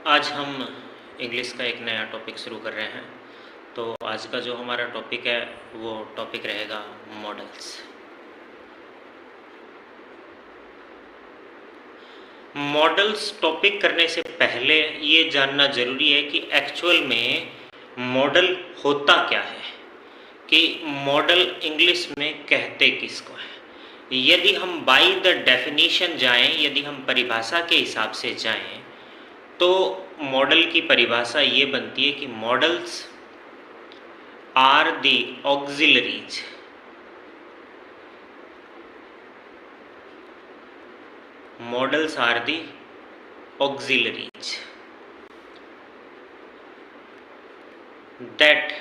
आज हम इंग्लिश का एक नया टॉपिक शुरू कर रहे हैं। तो आज का जो हमारा टॉपिक है वो टॉपिक रहेगा मॉडल्स। मॉडल्स टॉपिक करने से पहले ये जानना ज़रूरी है कि एक्चुअल में मॉडल होता क्या है, कि मॉडल इंग्लिश में कहते किसको है। यदि हम बाय द डेफिनेशन जाएं, यदि हम परिभाषा के हिसाब से जाएं, तो मॉडल की परिभाषा ये बनती है कि modals are the auxiliaries models are the auxiliaries that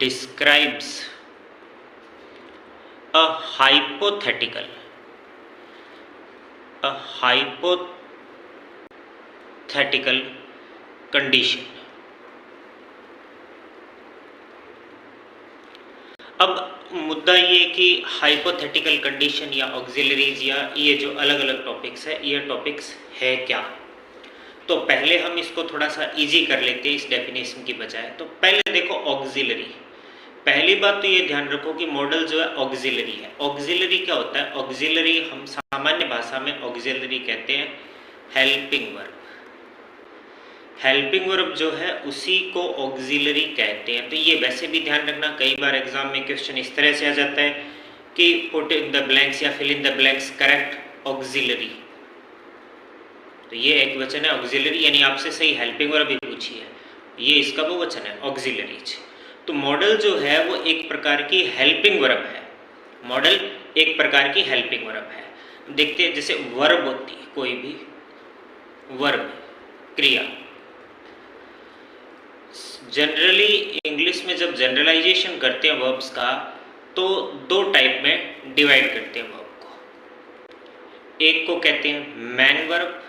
describes a hypothetical condition। अब मुद्दा ये कि हाइपोथेटिकल कंडीशन या ऑक्सिलरीज या ये जो अलग अलग टॉपिक्स है, ये टॉपिक्स है क्या। तो पहले हम इसको थोड़ा सा इजी कर लेते हैं इस डेफिनेशन की बजाय। तो पहले देखो ऑक्सिलरी। पहली बात तो ये ध्यान रखो कि मॉडल जो है ऑक्सिलरी है। ऑक्सिलरी क्या होता है? ऑक्सिलरी हम सामान्य भाषा में ऑक्सिलरी कहते हैं हेल्पिंग वर्ब। हेल्पिंग वर्ब जो है उसी को ऑक्सिलरी कहते हैं। तो ये वैसे भी ध्यान रखना, कई बार एग्जाम में क्वेश्चन इस तरह से आ जाता है कि पुट इन द ब्लैंक्स या fill in the blanks correct auxiliary. तो ये एक वचन है ऑक्सिलरी, यानी आपसे सही हेल्पिंग वर्ब भी पूछी है, ये इसका वो वचन है ऑक्सिलरीज। तो मॉडल जो है वो एक प्रकार की हेल्पिंग वर्ब है। मॉडल एक प्रकार की हेल्पिंग वर्ब है। देखते हैं, जैसे वर्ब होती है, कोई भी वर्ब क्रिया, जनरली इंग्लिश में जब जनरलाइजेशन करते हैं वर्ब्स का तो दो टाइप में डिवाइड करते हैं वर्ब को। एक को कहते हैं मैन वर्ब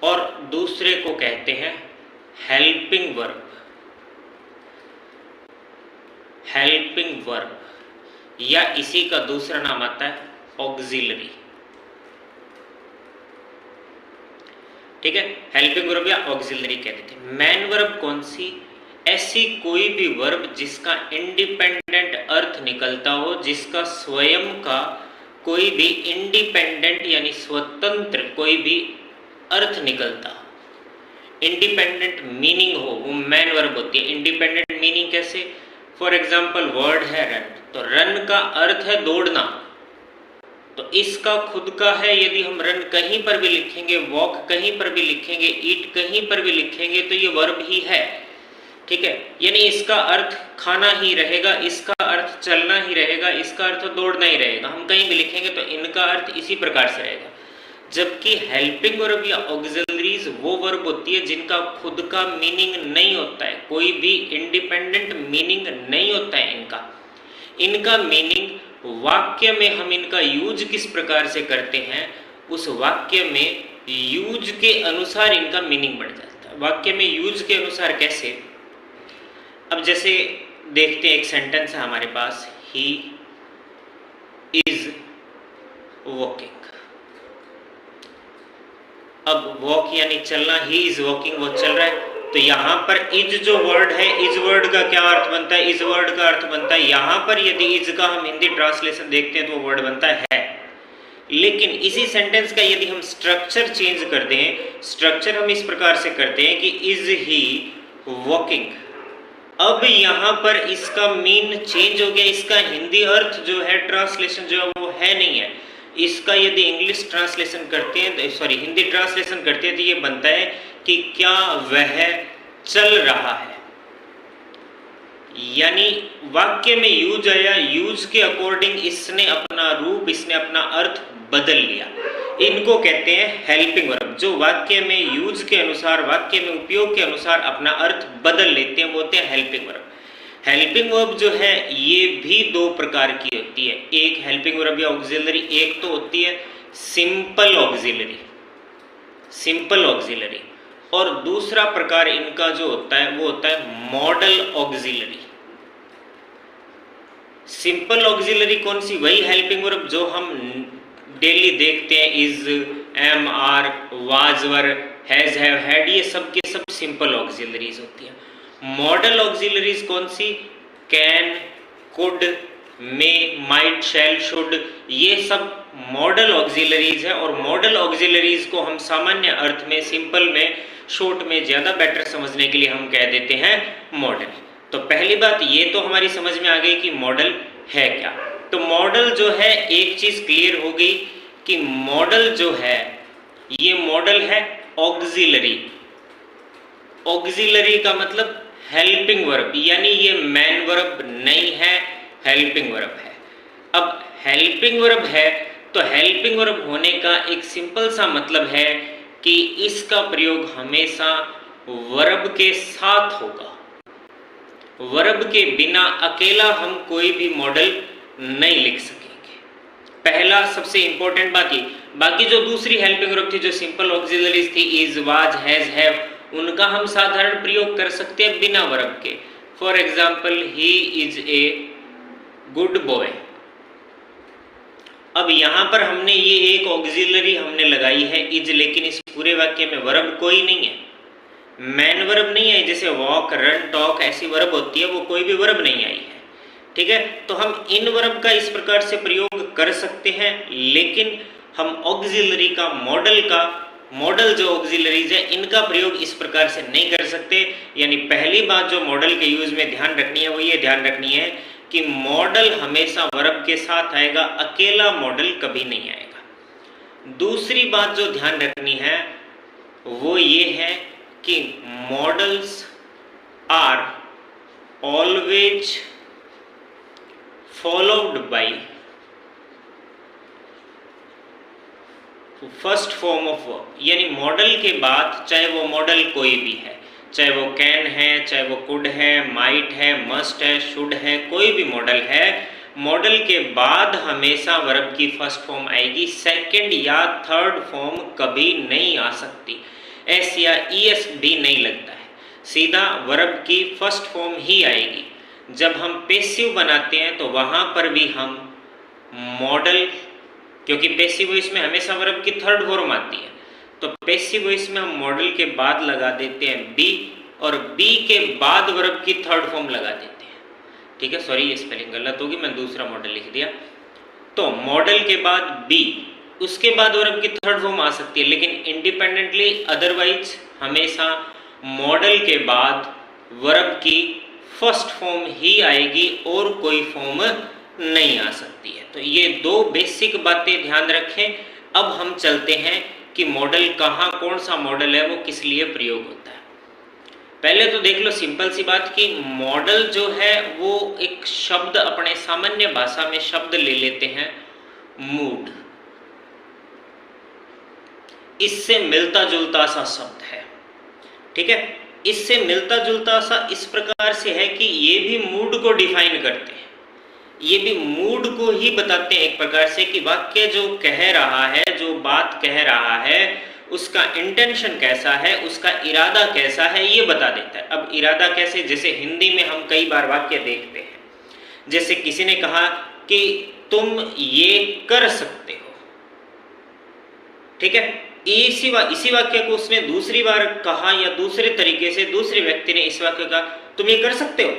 और दूसरे को कहते हैं हेल्पिंग वर्ब। हेल्पिंग वर्ब या इसी का दूसरा नाम आता है ऑक्सिलरी। ठीक है, हेल्पिंग वर्ब या ऑक्सिलरी कहते थे। मैन वर्ब कौन सी? ऐसी कोई भी वर्ब जिसका इंडिपेंडेंट अर्थ निकलता हो, जिसका स्वयं का कोई भी इंडिपेंडेंट यानी स्वतंत्र कोई भी अर्थ निकलता हो, इंडिपेंडेंट मीनिंग हो, वो मैन वर्ब होती है। इंडिपेंडेंट मीनिंग कैसे? फॉर एग्जाम्पल वर्ड है रन, तो रन का अर्थ है दौड़ना, तो इसका खुद का है। यदि हम रन कहीं पर भी लिखेंगे, वॉक कहीं पर भी लिखेंगे, ईट कहीं पर भी लिखेंगे, तो ये वर्ब ही है। ठीक है, यानी इसका अर्थ खाना ही रहेगा, इसका अर्थ चलना ही रहेगा, इसका अर्थ दौड़ना ही रहेगा। हम कहीं भी लिखेंगे तो इनका अर्थ इसी प्रकार से रहेगा। जबकि हेल्पिंग वर्ब या ऑक्सिलरीज वो वर्ब होती है जिनका खुद का मीनिंग नहीं होता है, कोई भी इंडिपेंडेंट मीनिंग नहीं होता है इनका मीनिंग वाक्य में हम इनका यूज किस प्रकार से करते हैं, उस वाक्य में यूज के अनुसार इनका मीनिंग बढ़ जाता है। वाक्य में यूज के अनुसार कैसे? अब जैसे देखते हैं, एक सेंटेंस है हमारे पास, ही इज वॉकिंग। अब वॉक यानी चलना, ही इज वॉकिंग, वो चल रहा है। तो यहाँ पर इज जो वर्ड है, इज वर्ड का क्या अर्थ बनता है? इज वर्ड का अर्थ बनता है, यहाँ पर यदि इज का हम हिंदी ट्रांसलेशन देखते हैं तो वर्ड बनता है। लेकिन इसी सेंटेंस का यदि हम स्ट्रक्चर चेंज कर दें, स्ट्रक्चर हम इस प्रकार से करते हैं कि इज ही वॉकिंग। अब यहाँ पर इसका मीन चेंज हो गया, इसका हिंदी अर्थ जो है, ट्रांसलेशन जो है वो है नहीं है। इसका यदि इंग्लिश ट्रांसलेशन करते हैं, सॉरी हिंदी ट्रांसलेशन करते हैं, तो ये बनता है कि क्या वह चल रहा है। यानी वाक्य में यूज आया, यूज के अकॉर्डिंग इसने अपना रूप, इसने अपना अर्थ बदल लिया। इनको कहते हैं हेल्पिंग वर्ब, जो वाक्य में यूज के अनुसार, वाक्य में उपयोग के अनुसार अपना अर्थ बदल लेते हैं, वो होते हैं हेल्पिंग वर्ब। हेल्पिंग वर्ब जो है ये भी दो प्रकार की होती है। एक हेल्पिंग वर्ब या ऑक्सिलरी, एक तो होती है सिंपल ऑक्सिलरी, सिंपल ऑक्सिलरी, और दूसरा प्रकार इनका जो होता है वो होता है मॉडल ऑक्सिलरी। सिंपल ऑक्सिलरी कौन सी? वही हेल्पिंग वर्ब जो हम डेली देखते हैं, is, am, are, was, were, has, have, had, ये सब के सब सिंपल ऑक्सिलरीज होती हैं। मॉडल ऑक्सिलरीज कौन सी? Can, could, may, might, shall, should, ये सब मॉडल ऑक्सिलरीज है। और मॉडल ऑक्सिलरीज को हम सामान्य अर्थ में, सिंपल में, शॉर्ट में ज़्यादा बेटर समझने के लिए हम कह देते हैं मॉडल। तो पहली बात ये तो हमारी समझ में आ गई कि मॉडल है क्या। तो मॉडल जो है, एक चीज़ क्लियर हो गई कि मॉडल जो है, ये मॉडल है ऑक्सिलरी। ऑक्सिलरी का मतलब हेल्पिंग वर्ब, यानी ये मैन वर्ब नहीं है, हेल्पिंग वर्ब है। अब हेल्पिंग वर्ब है तो हेल्पिंग वर्ब होने का एक सिंपल सा मतलब है कि इसका प्रयोग हमेशा वर्ब के साथ होगा। वर्ब के बिना अकेला हम कोई भी मॉडल नहीं लिख सकेंगे। पहला सबसे इंपॉर्टेंट बात ये। बाकी जो दूसरी हेल्पिंग वर्ब थी, जो सिंपल ऑक्सिलरीज थी, इज, वाज, हैज, हैव, उनका हम साधारण प्रयोग कर सकते हैं बिना वर्ब के। For example, he is a good boy. अब यहां पर हमने ये एक ऑक्सिलरी हमने लगाई है इज, लेकिन इस पूरे वाक्य में वर्ब कोई नहीं है, मैन वर्ब नहीं है। जैसे वॉक, रन, टॉक ऐसी वर्ब होती है, वो कोई भी वर्ब नहीं आई है। ठीक है, तो हम इन वर्ब का इस प्रकार से प्रयोग कर सकते हैं, लेकिन हम ऑक्सिलरी का, मॉडल जो ऑक्सिलरीज है, इनका प्रयोग इस प्रकार से नहीं कर सकते। यानी पहली बात जो मॉडल के यूज में ध्यान रखनी है, वो ये ध्यान रखनी है कि मॉडल हमेशा वर्ब के साथ आएगा, अकेला मॉडल कभी नहीं आएगा। दूसरी बात जो ध्यान रखनी है वो ये है कि modals are always followed by first form of verb. यानी मॉडल के बाद, चाहे वो मॉडल कोई भी है, चाहे वो कैन है, चाहे वो कुड है, माइट है, मस्ट है, शुड है, कोई भी मॉडल है, मॉडल के बाद हमेशा वर्ब की फर्स्ट फॉर्म आएगी, सेकंड या थर्ड फॉर्म कभी नहीं आ सकती। एस या ईएस भी नहीं लगता है, सीधा वर्ब की फर्स्ट फॉर्म ही आएगी। जब हम पैसिव बनाते हैं तो वहां पर भी हम मॉडल, क्योंकि पैसिव वॉइस में हमेशा वर्ब की थर्ड फॉर्म आती है, तो पैसिव वॉइस में हम मॉडल के बाद लगा देते हैं बी, और बी के बाद वर्ब की थर्ड फॉर्म लगा देते हैं। ठीक है, सॉरी ये स्पेलिंग गलत होगी, मैं दूसरा मॉडल लिख दिया। तो मॉडल के बाद बी, उसके बाद वर्ब की थर्ड फॉर्म आ सकती है, लेकिन इंडिपेंडेंटली अदरवाइज हमेशा मॉडल के बाद वर्ब की फर्स्ट फॉर्म ही आएगी और कोई फॉर्म नहीं आ सकती है। तो ये दो बेसिक बातें ध्यान रखें। अब हम चलते हैं कि मॉडल कहाँ, कौन सा मॉडल है, वो किस लिए प्रयोग होता है। पहले तो देख लो सिंपल सी बात कि मॉडल जो है वो एक शब्द, अपने सामान्य भाषा में शब्द ले लेते हैं मूड, इससे मिलता जुलता सा शब्द है। ठीक है, इससे मिलता जुलता सा इस प्रकार से है कि ये भी मूड को डिफाइन करते हैं, ये भी मूड को ही बताते हैं एक प्रकार से, कि वाक्य जो कह रहा है, जो बात कह रहा है, उसका इंटेंशन कैसा है, उसका इरादा कैसा है, ये बता देता है। अब इरादा कैसे, जैसे हिंदी में हम कई बार वाक्य देखते हैं, जैसे किसी ने कहा कि तुम ये कर सकते हो। ठीक है, इसी वाक्य को उसने दूसरी बार कहा, या दूसरे तरीके से दूसरे व्यक्ति ने इस वाक्य का तुम ये कर सकते हो,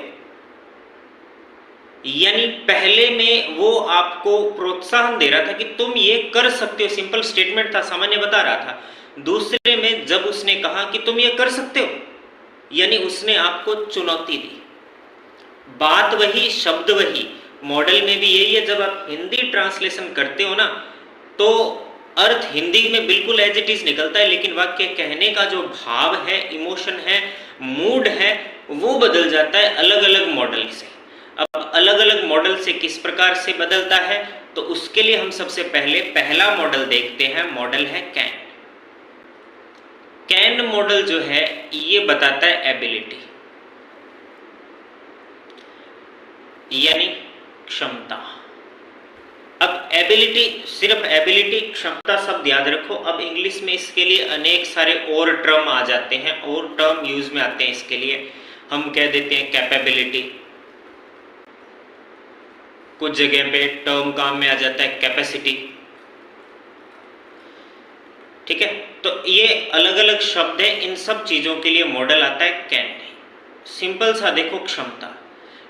यानी पहले में वो आपको प्रोत्साहन दे रहा था कि तुम ये कर सकते हो, सिंपल स्टेटमेंट था, सामान्य बता रहा था। दूसरे में जब उसने कहा कि तुम ये कर सकते हो, यानी उसने आपको चुनौती दी। बात वही, शब्द वही, मॉडल में भी यही है। जब आप हिंदी ट्रांसलेशन करते हो ना, तो अर्थ हिंदी में बिल्कुल एज इट इज निकलता है, लेकिन वाक्य कहने का जो भाव है, इमोशन है, मूड है, वो बदल जाता है अलग अलग मॉडल से। अब अलग अलग मॉडल से किस प्रकार से बदलता है, तो उसके लिए हम सबसे पहले पहला मॉडल देखते हैं। मॉडल है कैन। कैन मॉडल जो है ये बताता है एबिलिटी, यानी क्षमता। अब एबिलिटी, सिर्फ एबिलिटी, क्षमता शब्द याद रखो। अब इंग्लिश में इसके लिए अनेक सारे और टर्म आ जाते हैं, और टर्म यूज में आते हैं। इसके लिए हम कह देते हैं कैपेबिलिटी, कुछ जगह पे टर्म काम में आ जाता है कैपेसिटी, ठीक है, तो ये अलग अलग शब्द है, इन सब चीज़ों के लिए मॉडल आता है कैन। सिंपल सा देखो, क्षमता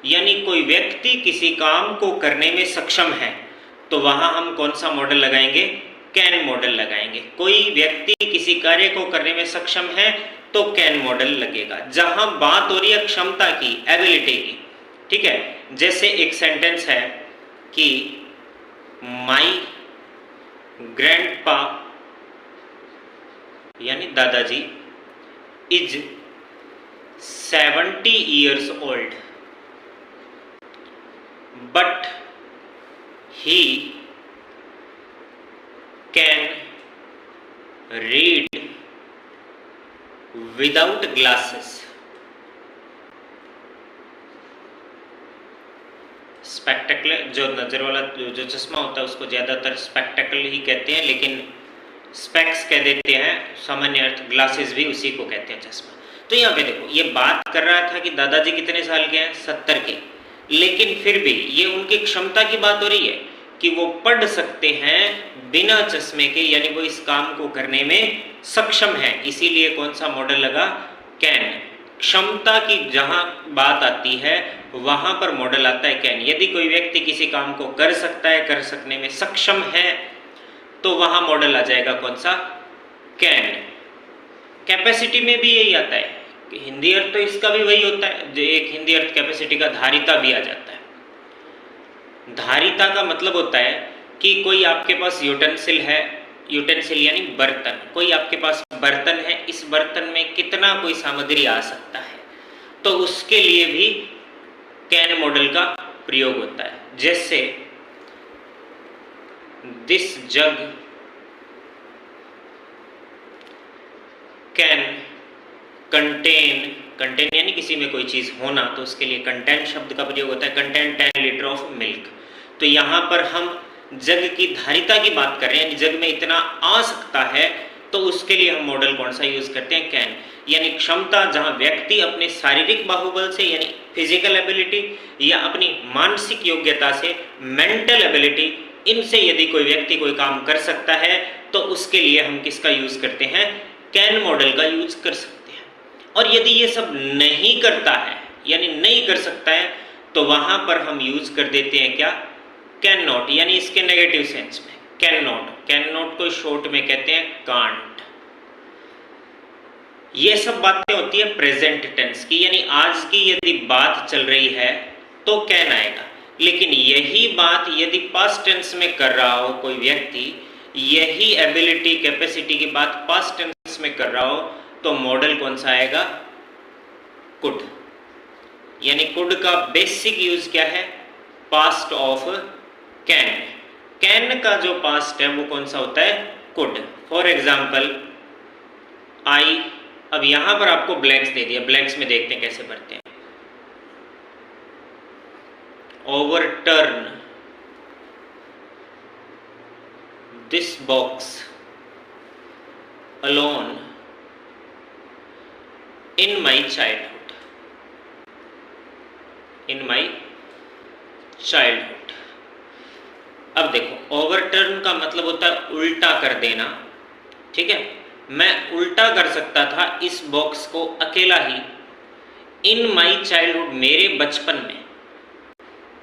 यानी कोई व्यक्ति किसी काम को करने में सक्षम है तो वहाँ हम कौन सा मॉडल लगाएंगे, कैन मॉडल लगाएंगे। कोई व्यक्ति किसी कार्य को करने में सक्षम है तो कैन मॉडल लगेगा। जहाँ बात हो रही है क्षमता की, एबिलिटी की, ठीक है, जैसे एक सेंटेंस है कि माई ग्रैंडपा यानी दादाजी is 70 years old but he can read without glasses। Spectacle जो नजर वाला जो चश्मा होता है उसको ज़्यादातर स्पेक्टेकल ही कहते हैं, लेकिन स्पेक्स कह देते हैं, सामान्य अर्थ ग्लासेस भी उसी को कहते हैं, चश्मा। तो यहाँ पे देखो, ये बात कर रहा था कि दादाजी कितने साल के हैं, 70 के, लेकिन फिर भी ये उनकी क्षमता की बात हो रही है कि वो पढ़ सकते हैं बिना चश्मे के, यानी वो इस काम को करने में सक्षम है, इसीलिए कौन सा मॉडल लगा, कैन। क्षमता की जहां बात आती है वहां पर मॉडल आता है कैन। यदि कोई व्यक्ति किसी काम को कर सकता है, कर सकने में सक्षम है, तो वहां मॉडल आ जाएगा कौन सा, कैन। कैपेसिटी में भी यही आता है, हिंदी अर्थ तो इसका भी वही होता है, जो एक हिंदी अर्थ कैपेसिटी का धारिता भी आ जाता है। धारिता का मतलब होता है कि कोई आपके पास यूटेंसिल है, यूटेंसिल यानी बर्तन, कोई आपके पास बर्तन है, इस बर्तन में कितना कोई सामग्री आ सकता है, तो उसके लिए भी कैन मॉडल का प्रयोग होता है। जैसे this jug can contain, contain यानी किसी में कोई चीज होना, तो उसके लिए कंटेन शब्द का प्रयोग होता है, कंटेन 10 लीटर ऑफ मिल्क। तो यहाँ पर हम जग की धारिता की बात कर रहे हैं, जग में इतना आ सकता है, तो उसके लिए हम मॉडल कौन सा यूज करते हैं, कैन। यानी क्षमता, जहाँ व्यक्ति अपने शारीरिक बाहुबल से यानी फिजिकल एबिलिटी या अपनी मानसिक योग्यता से मेंटल एबिलिटी, इनसे यदि कोई व्यक्ति कोई काम कर सकता है तो उसके लिए हम किसका यूज करते हैं, कैन मॉडल का यूज कर सकते हैं। और यदि ये सब नहीं करता है यानी नहीं कर सकता है, तो वहां पर हम यूज कर देते हैं क्या, कैन नॉट, यानी इसके नेगेटिव सेंस में कैन नॉट। कैन नॉट को शॉर्ट में कहते हैं कांट। ये सब बातें होती है प्रेजेंट टेंस की, यानी आज की यदि बात चल रही है तो कैन आएगा। लेकिन यही बात यदि पास्ट टेंस में कर रहा हो कोई व्यक्ति, यही एबिलिटी कैपेसिटी की बात पास्ट टेंस में कर रहा हो, तो मॉडल कौन सा आएगा, कुड। यानी कुड का बेसिक यूज क्या है, पास्ट ऑफ कैन। कैन का जो पास्ट है वो कौन सा होता है, कुड। फॉर एग्जाम्पल आई, अब यहां पर आपको ब्लैंक्स दे दिया, ब्लैंक्स में देखते हैं कैसे भरते हैं। Overturn this box alone in my childhood, in my childhood. अब देखो, ओवरटर्न का मतलब होता है उल्टा कर देना, ठीक है। मैं उल्टा कर सकता था इस बॉक्स को अकेला ही, इन माई चाइल्डहुड, मेरे बचपन में,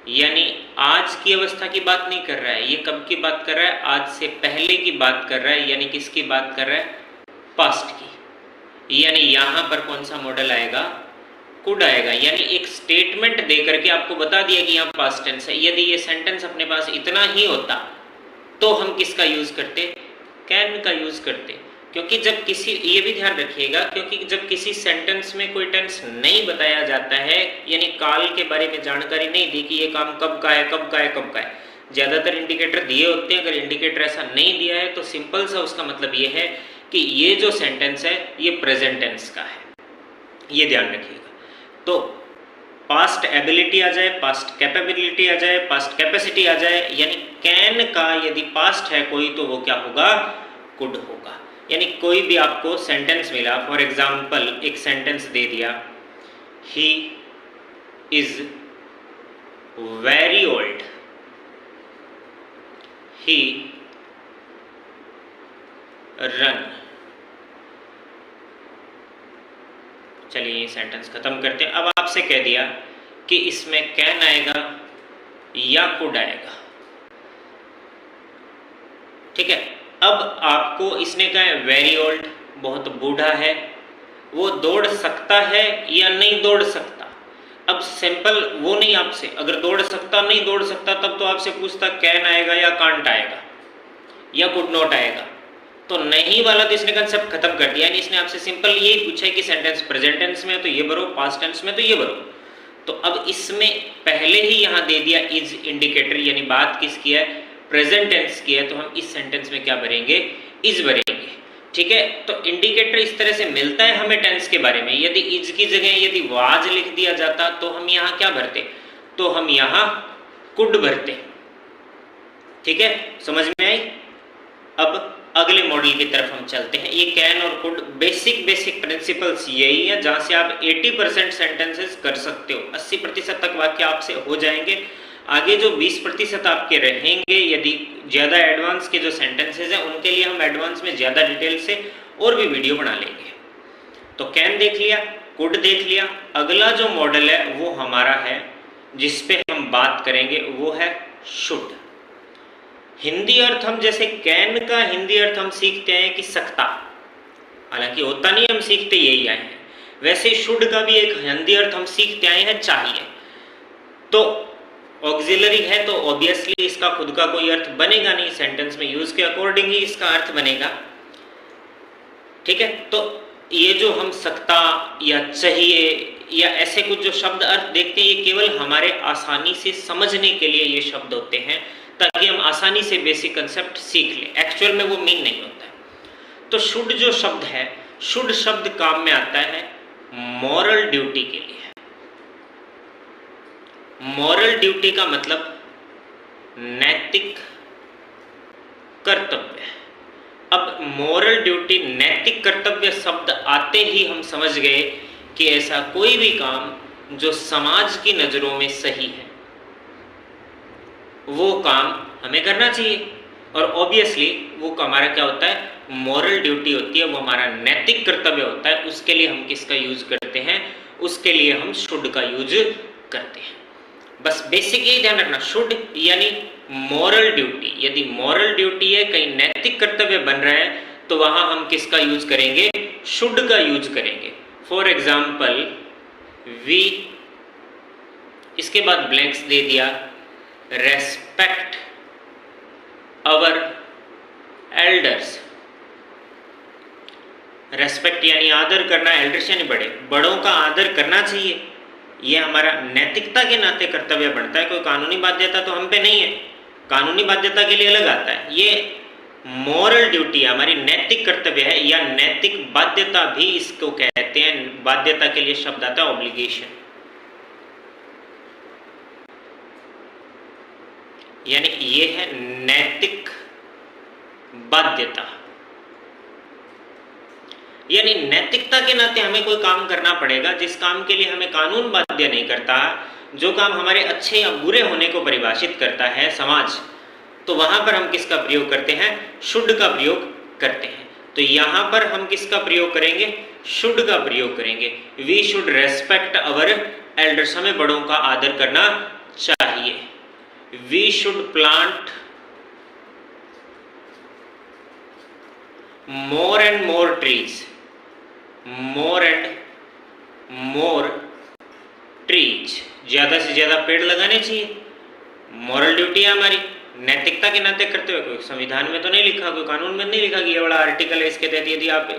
यानी आज की अवस्था की बात नहीं कर रहा है, ये कब की बात कर रहा है, आज से पहले की बात कर रहा है, यानी किसकी बात कर रहा है, पास्ट की। यानी यहां पर कौन सा मॉडल आएगा, कुड आएगा। यानी एक स्टेटमेंट दे करके आपको बता दिया कि यहाँ पास्ट टेंस है। यदि ये सेंटेंस अपने पास इतना ही होता तो हम किसका यूज करते, कैन का यूज करते। क्योंकि जब किसी, ये भी ध्यान रखिएगा, क्योंकि जब किसी सेंटेंस में कोई टेंस नहीं बताया जाता है, यानी काल के बारे में जानकारी नहीं दी कि ये काम कब का है, कब का है, कब का है, ज़्यादातर इंडिकेटर दिए होते हैं। अगर इंडिकेटर ऐसा नहीं दिया है तो सिंपल सा उसका मतलब ये है कि ये जो सेंटेंस है ये प्रेजेंट टेंस का है, ये ध्यान रखिएगा। तो पास्ट एबिलिटी आ जाए, पास्ट कैपेबिलिटी आ जाए, पास्ट कैपेसिटी आ जाए, यानी कैन का यदि पास्ट है कोई तो वो क्या होगा, कुड होगा। यानी कोई भी आपको सेंटेंस मिला, फॉर एग्जाम्पल एक सेंटेंस दे दिया, he is very old, he run. चलिए ये सेंटेंस खत्म करते हैं। अब आपसे कह दिया कि इसमें कैन आएगा या कुड आएगा, ठीक है। अब आपको इसने कहा है वेरी ओल्ड, बहुत बूढ़ा है, वो दौड़ सकता है या नहीं दौड़ सकता। अब सिंपल वो नहीं आपसे, अगर दौड़ सकता नहीं दौड़ सकता तब तो आपसे पूछता कैन आएगा या कांट आएगा या कुड नॉट आएगा। तो नहीं वाला तो इसने कंसेप्ट खत्म कर दिया, यानी इसने आपसे सिंपल यही पूछा है कि सेंटेंस प्रेजेंट टेंस में है तो ये भरो, पास्ट टेंस में तो ये भरो। तो अब इसमें पहले ही यहाँ दे दिया इज इंडिकेटर, यानी बात किसकी है, प्रेजेंट टेंस की है, तो हम इस सेंटेंस में क्या भरेंगे, इज भरेंगे, ठीक है। तो इंडिकेटर इस तरह से मिलता है हमें टेंस के बारे में। यदि इज की जगह यदि वाज लिख दिया जाता तो हम यहाँ क्या भरते, तो हम यहाँ कुड भरते, ठीक है, समझ में आई। अब अगले मॉडल की तरफ हम चलते हैं। ये कैन और कुड बेसिक प्रिंसिपल्स यही है जहां से आप 80% सेंटेंसेस कर सकते हो, 80% तक वाक्य आपसे हो जाएंगे। आगे जो 20% आपके रहेंगे, यदि ज़्यादा एडवांस के जो सेंटेंसेस हैं उनके लिए हम एडवांस में ज़्यादा डिटेल से और भी वीडियो बना लेंगे। तो कैन देख लिया, कुड देख लिया। अगला जो मॉडल है वो हमारा है जिस पे हम बात करेंगे वो है शुड। हिंदी अर्थ हम जैसे कैन का हिंदी अर्थ हम सीखते हैं कि सकता, हालांकि होता नहीं, हम सीखते यही आए हैं। वैसे शुड का भी एक हिंदी अर्थ हम सीखते आए हैं चाहिए। तो ऑक्सिलरी है तो ऑब्वियसली इसका खुद का कोई अर्थ बनेगा नहीं, सेंटेंस में यूज के अकॉर्डिंग ही इसका अर्थ बनेगा, ठीक है। तो ये जो हम सकता या चाहिए या ऐसे कुछ जो शब्द अर्थ देखते हैं ये केवल हमारे आसानी से समझने के लिए ये शब्द होते हैं, ताकि हम आसानी से बेसिक कंसेप्ट सीख लें। एक्चुअल में वो मीन नहीं होता है। तो शुड जो शब्द है, शुड शब्द काम में आता है मॉरल ड्यूटी के लिए। मॉरल ड्यूटी का मतलब नैतिक कर्तव्य। अब मॉरल ड्यूटी, नैतिक कर्तव्य शब्द आते ही हम समझ गए कि ऐसा कोई भी काम जो समाज की नजरों में सही है वो काम हमें करना चाहिए। और ऑब्वियसली वो हमारा क्या होता है, मॉरल ड्यूटी होती है, वो हमारा नैतिक कर्तव्य होता है। उसके लिए हम किसका यूज करते हैं, उसके लिए हम शुड का यूज करते हैं। बस बेसिक यही ध्यान रखना, शुड यानी मॉरल ड्यूटी। यदि मॉरल ड्यूटी है, कहीं नैतिक कर्तव्य बन रहा है, तो वहां हम किसका यूज करेंगे, शुड का यूज करेंगे। फॉर एग्जाम्पल वी, इसके बाद ब्लैंक्स दे दिया, रेस्पेक्ट अवर एल्डर्स। रेस्पेक्ट यानी आदर करना, एल्डर्स यानी बड़े, बड़ों का आदर करना चाहिए। ये हमारा नैतिकता के नाते कर्तव्य बनता है, कोई कानूनी बाध्यता तो हम पे नहीं है, कानूनी बाध्यता के लिए अलग आता है। ये मॉरल ड्यूटी हमारी नैतिक कर्तव्य है, या नैतिक बाध्यता भी इसको कहते हैं। बाध्यता के लिए शब्द आता है ऑब्लिगेशन, यानी ये है नैतिक बाध्यता। यानी नैतिकता के नाते हमें कोई काम करना पड़ेगा जिस काम के लिए हमें कानून बाध्य नहीं करता, जो काम हमारे अच्छे या बुरे होने को परिभाषित करता है समाज, तो वहां पर हम किसका प्रयोग करते हैं, शुड का प्रयोग करते हैं। तो यहां पर हम किसका प्रयोग करेंगे, शुड का प्रयोग करेंगे। We should respect our elders, हमें बड़ों का आदर करना चाहिए। We should plant more and more trees, more and more trees, ज्यादा से ज्यादा पेड़ लगाने चाहिए। मॉरल ड्यूटी है हमारी, नैतिकता के नाते करते हुए। कोई संविधान में तो नहीं लिखा, कोई कानून में नहीं लिखा कि ये बड़ा आर्टिकल है, इसके तहत यदि आप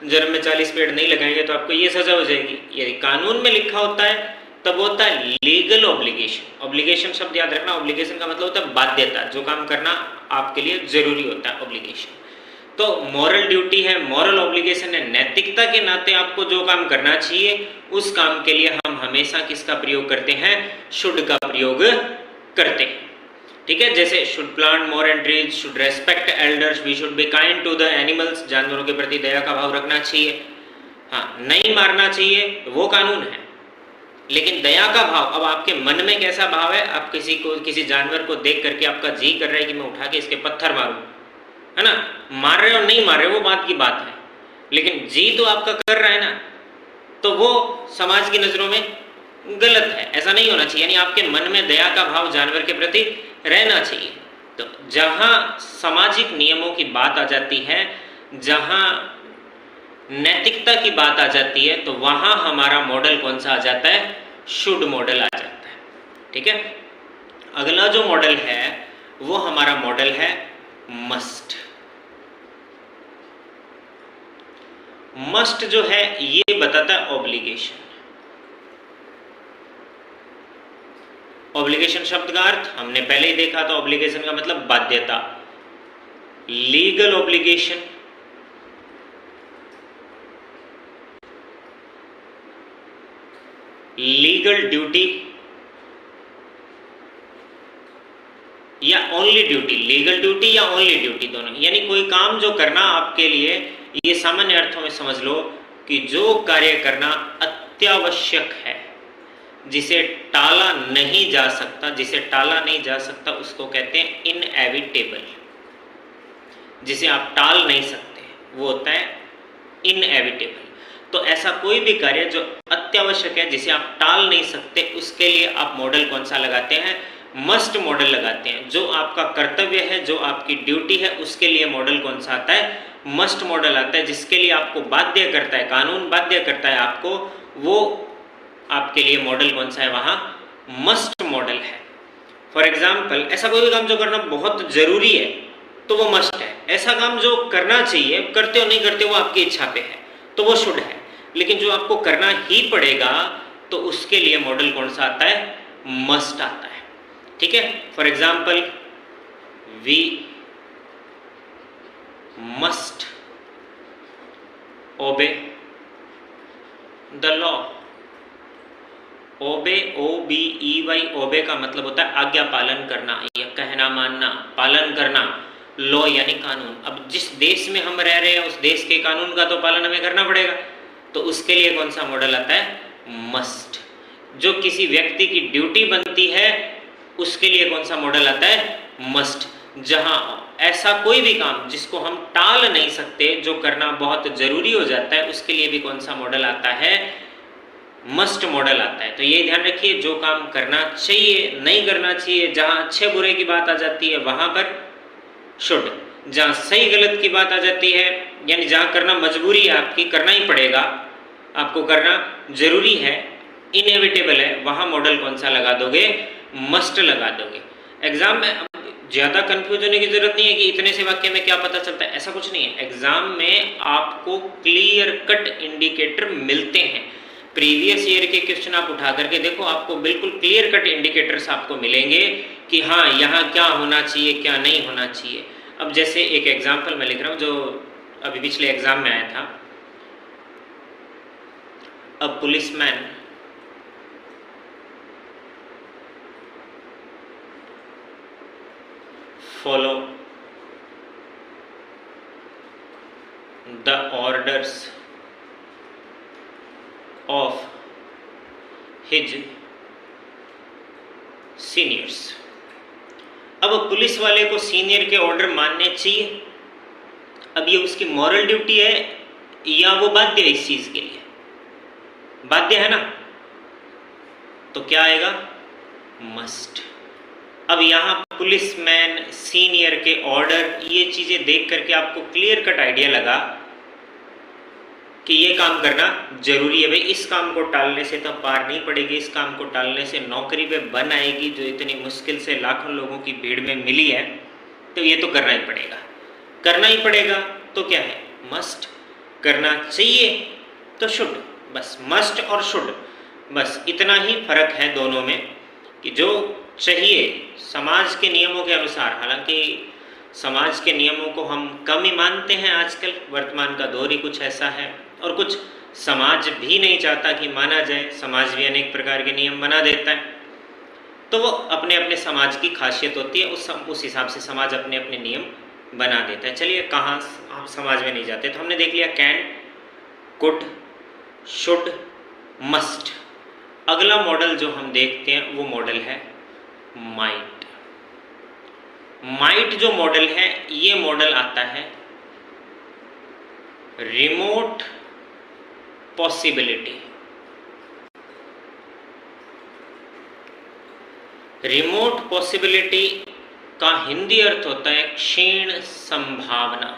जन्म में 40 पेड़ नहीं लगाएंगे तो आपको ये सजा हो जाएगी। यदि कानून में लिखा होता है तब होता है लीगल ऑब्लिगेशन। ऑब्लिगेशन शब्द याद रखना, ऑब्लिगेशन का मतलब होता है बाध्यता, जो काम करना आपके लिए जरूरी होता है, ऑब्लिगेशन। तो मॉरल ड्यूटी है, मॉरल ऑब्लिगेशन है, नैतिकता के नाते आपको जो काम करना चाहिए उस काम के लिए हम हमेशा किसका प्रयोग करते हैं, शुड का प्रयोग करते हैं, ठीक है। जैसे should plant more and trees, should respect elders, we should be kind to the animals, जानवरों के प्रति दया का भाव रखना चाहिए। हाँ, नहीं मारना चाहिए वो कानून है, लेकिन दया का भाव, अब आपके मन में कैसा भाव है, आप किसी जानवर को देख करके आपका जी कर रहा है कि मैं उठा के इसके पत्थर मारूं, है ना, मार रहे हो नहीं मार रहे वो बात की बात है, लेकिन जी तो आपका कर रहा है ना, तो वो समाज की नजरों में गलत है। ऐसा नहीं होना चाहिए, यानी आपके मन में दया का भाव जानवर के प्रति रहना चाहिए। तो जहां सामाजिक नियमों की बात आ जाती है, जहां नैतिकता की बात आ जाती है, तो वहां हमारा मॉडल कौन सा आ जाता है, शुड मॉडल आ जाता है। ठीक है, अगला जो मॉडल है वो हमारा मॉडल है मस्ट। मस्ट जो है ये बताता है ऑब्लिगेशन। ऑब्लिगेशन शब्द का अर्थ हमने पहले ही देखा था, ऑब्लिगेशन का मतलब बाध्यता, लीगल ऑब्लिगेशन, लीगल ड्यूटी या ओनली ड्यूटी, लीगल ड्यूटी या ओनली ड्यूटी दोनों, यानी कोई काम जो करना आपके लिए, ये सामान्य अर्थों में समझ लो कि जो कार्य करना अत्यावश्यक है, जिसे टाला नहीं जा सकता, जिसे टाला नहीं जा सकता उसको कहते हैं इनएविटेबल। जिसे आप टाल नहीं सकते वो होता है इनएविटेबल। तो ऐसा कोई भी कार्य जो अत्यावश्यक है, जिसे आप टाल नहीं सकते, उसके लिए आप मॉडल कौन सा लगाते हैं, मस्ट मॉडल लगाते हैं। जो आपका कर्तव्य है, जो आपकी ड्यूटी है, उसके लिए मॉडल कौन सा आता है, मस्ट मॉडल आता है। जिसके लिए आपको बाध्य करता है, कानून बाध्य करता है आपको, वो आपके लिए मॉडल कौन सा है, वहां मस्ट मॉडल है। फॉर एग्जाम्पल, ऐसा कोई भी काम जो करना बहुत जरूरी है तो वो मस्ट है। ऐसा काम जो करना चाहिए, करते हो नहीं करते वो आपकी इच्छा पे है, तो वो शुड है। लेकिन जो आपको करना ही पड़ेगा तो उसके लिए मॉडल कौन सा आता है, मस्ट आता है। ठीक है, for example, we must obey the law. Obey, OBEY, ओबे का मतलब होता है आज्ञा पालन करना या कहना मानना, पालन करना। लॉ यानी कानून। अब जिस देश में हम रह रहे हैं उस देश के कानून का तो पालन हमें करना पड़ेगा, तो उसके लिए कौन सा मॉडल आता है, मस्ट। जो किसी व्यक्ति की ड्यूटी बनती है उसके लिए कौन सा मॉडल आता है, मस्ट। जहां ऐसा कोई भी काम जिसको हम टाल नहीं सकते, जो करना बहुत जरूरी हो जाता है, उसके लिए भी कौन सा मॉडल आता है, मस्ट मॉडल आता है। तो ये ध्यान रखिए, जो काम करना चाहिए नहीं करना चाहिए, जहां अच्छे बुरे की बात आ जाती है वहां पर शुड, जहां सही गलत की बात आ जाती है, यानी जहां करना मजबूरी है आपकी, करना ही पड़ेगा, आपको करना जरूरी है, इनएविटेबल है, वहां मॉडल कौन सा लगा दोगे, मस्ट लगा दोगे। एग्जाम में ज़्यादा कंफ्यूज होने की जरूरत नहीं है कि इतने से वाक्य में क्या पता चलता है, ऐसा कुछ नहीं है। एग्जाम में आपको क्लियर कट इंडिकेटर मिलते हैं। प्रीवियस ईयर के क्वेश्चन आप उठा करके देखो, आपको बिल्कुल क्लियर कट इंडिकेटर्स आपको मिलेंगे कि हाँ यहाँ क्या होना चाहिए, क्या नहीं होना चाहिए। अब जैसे एक एग्जाम्पल मैं लिख रहा हूँ जो अभी पिछले एग्जाम में आया था। A policeman follow the orders of his seniors। अब पुलिस वाले को सीनियर के ऑर्डर मानने चाहिए। अब ये उसकी मॉरल ड्यूटी है या वो बाध्य है इस चीज के लिए, बाध्य है ना, तो क्या आएगा, मस्ट। अब यहाँ पुलिसमैन, सीनियर के ऑर्डर, ये चीजें देख करके आपको क्लियर कट आइडिया लगा कि ये काम करना जरूरी है। भाई इस काम को टालने से तो पार नहीं पड़ेगी, इस काम को टालने से नौकरी पे बन आएगी जो इतनी मुश्किल से लाखों लोगों की भीड़ में मिली है, तो ये तो करना ही पड़ेगा, करना ही पड़ेगा। तो क्या है, मस्ट। करना चाहिए तो शुड, बस मस्ट और शुड, बस इतना ही फर्क है दोनों में कि जो चाहिए समाज के नियमों के अनुसार, हालांकि समाज के नियमों को हम कम ही मानते हैं आजकल, वर्तमान का दौर ही कुछ ऐसा है, और कुछ समाज भी नहीं चाहता कि माना जाए, समाज भी अनेक प्रकार के नियम बना देता है। तो वो अपने अपने समाज की खासियत होती है, उस हिसाब से समाज अपने अपने नियम बना देता है। चलिए कहाँ हम समाज में नहीं जाते, तो हमने देख लिया कैन, कुड, शुड, मस्ट। अगला मॉडल जो हम देखते हैं वो मॉडल है माइट। माइट जो मॉडल है ये मॉडल आता है रिमोट पॉसिबिलिटी। रिमोट पॉसिबिलिटी का हिंदी अर्थ होता है क्षीण संभावना।